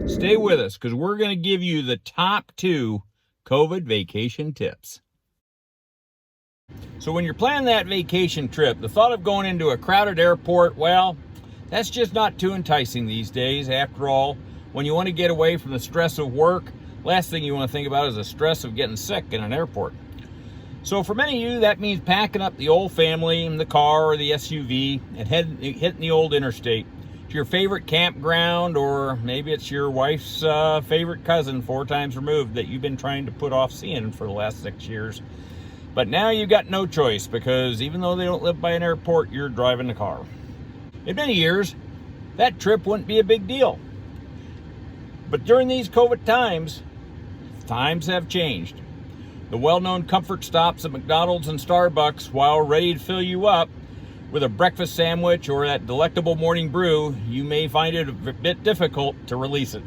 Stay with us because we're going to give you the top 2 COVID vacation tips. So when you're planning that vacation trip, the thought of going into a crowded airport, well, that's just not too enticing these days. After all, when you want to get away from the stress of work, last thing you want to think about is the stress of getting sick in an airport. So for many of you, that means packing up the old family in the car or the SUV and hitting the old interstate to your favorite campground, or maybe it's your wife's favorite cousin 4 times removed that you've been trying to put off seeing for the last 6 years. But now you've got no choice because even though they don't live by an airport, you're driving the car. In many years, that trip wouldn't be a big deal. But during these COVID times have changed. The well-known comfort stops at McDonald's and Starbucks, while ready to fill you up with a breakfast sandwich or that delectable morning brew, you may find it a bit difficult to release it.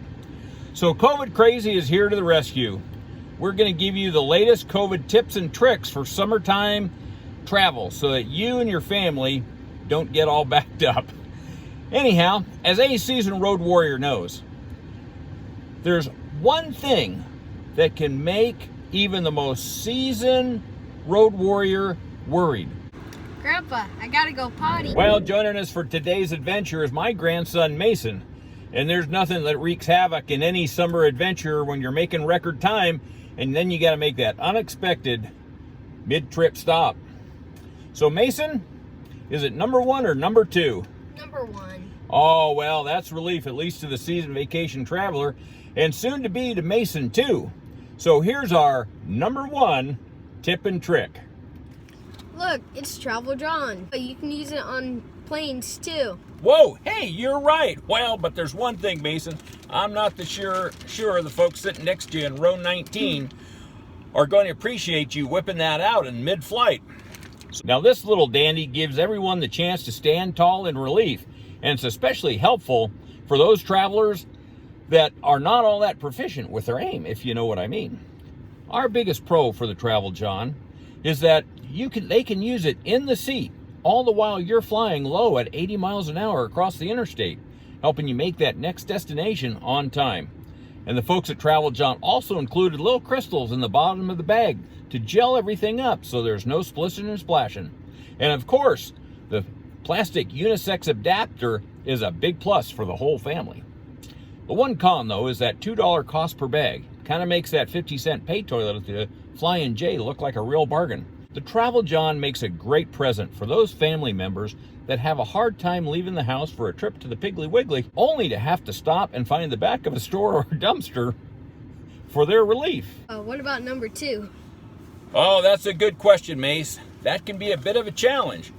So COVID Crazy is here to the rescue. We're going to give you the latest COVID tips and tricks for summertime travel so that you and your family don't get all backed up. Anyhow, as any seasoned road warrior knows, there's one thing that can make even the most seasoned road warrior worried. Grandpa, I gotta go potty. Well, joining us for today's adventure is my grandson Mason. And there's nothing that wreaks havoc in any summer adventure when you're making record time and then you gotta make that unexpected mid-trip stop. So Mason, is it number 1 or number 2? Number 1. Oh, well, that's relief, at least to the seasoned vacation traveler, and soon to be to Mason too. So here's our number 1 tip and trick. Look, it's Travel John. You can use it on planes too. Whoa, hey, you're right. Well, but there's one thing, Mason. I'm not sure the folks sitting next to you in row 19 are going to appreciate you whipping that out in mid-flight. Now, this little dandy gives everyone the chance to stand tall in relief, and it's especially helpful for those travelers that are not all that proficient with their aim, if you know what I mean. Our biggest pro for the Travel John is that they can use it in the seat, all the while you're flying low at 80 miles an hour across the interstate, helping you make that next destination on time. And the folks at Travel John also included little crystals in the bottom of the bag to gel everything up so there's no splishing and splashing. And of course, the plastic unisex adapter is a big plus for the whole family. The one con, though, is that $2 cost per bag. Kind of makes that 50-cent pay toilet at the Flying J look like a real bargain. The Travel John makes a great present for those family members that have a hard time leaving the house for a trip to the Piggly Wiggly, only to have to stop and find the back of a store or a dumpster for their relief. What about number 2? Oh, that's a good question, Mace. That can be a bit of a challenge.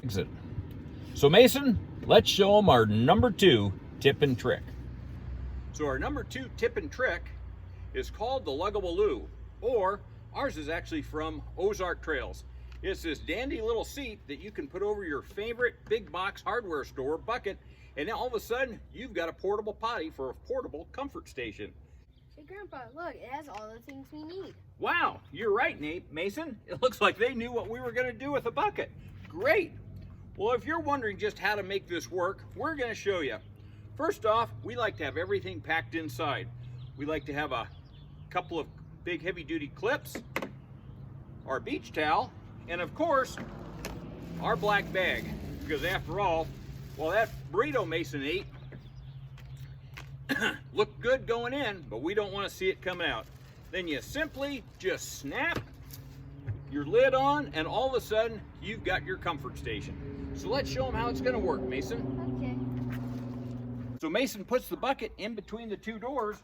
So Mason, let's show them our number 2 tip and trick. So our number 2 tip and trick is called the Lug-a-Baloo, or ours is actually from Ozark Trails. It's this dandy little seat that you can put over your favorite big box hardware store bucket, and all of a sudden you've got a portable potty for a portable comfort station. Hey Grandpa, look, it has all the things we need. Wow, you're right, Mason. It looks like they knew what we were going to do with a bucket. Great. Well, if you're wondering just how to make this work, we're going to show you. First off, we like to have everything packed inside. We like to have a couple of big heavy-duty clips, our beach towel, and of course, our black bag. Because after all, well, that burrito Mason ate looked good going in, but we don't want to see it come out. Then you simply just snap your lid on, and all of a sudden, you've got your comfort station. So let's show them how it's going to work, Mason. Okay. So Mason puts the bucket in between the 2 doors.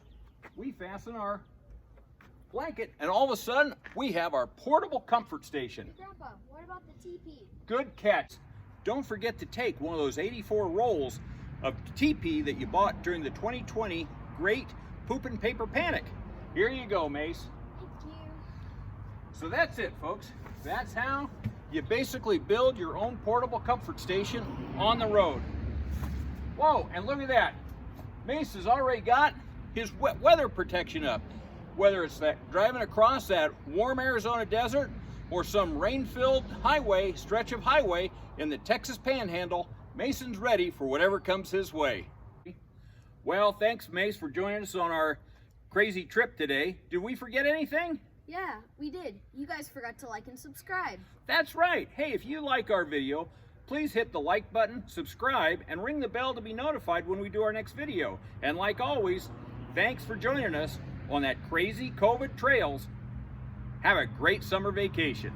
We fasten our blanket, and all of a sudden, we have our portable comfort station. Grandpa, what about the teepee? Good catch. Don't forget to take one of those 84 rolls of teepee that you bought during the 2020 Great Poopin' Paper Panic. Here you go, Mace. Thank you. So that's it, folks. That's how you basically build your own portable comfort station on the road. Whoa, and look at that. Mace has already got his wet weather protection up. Whether it's that driving across that warm Arizona desert or some rain-filled stretch of highway in the Texas Panhandle, Mason's ready for whatever comes his way. Well, thanks, Mace, for joining us on our crazy trip today. Did we forget anything? Yeah, we did. You guys forgot to like and subscribe. That's right. Hey, if you like our video, please hit the like button, subscribe, and ring the bell to be notified when we do our next video. And like always, thanks for joining us on that crazy COVID trails. Have a great summer vacation.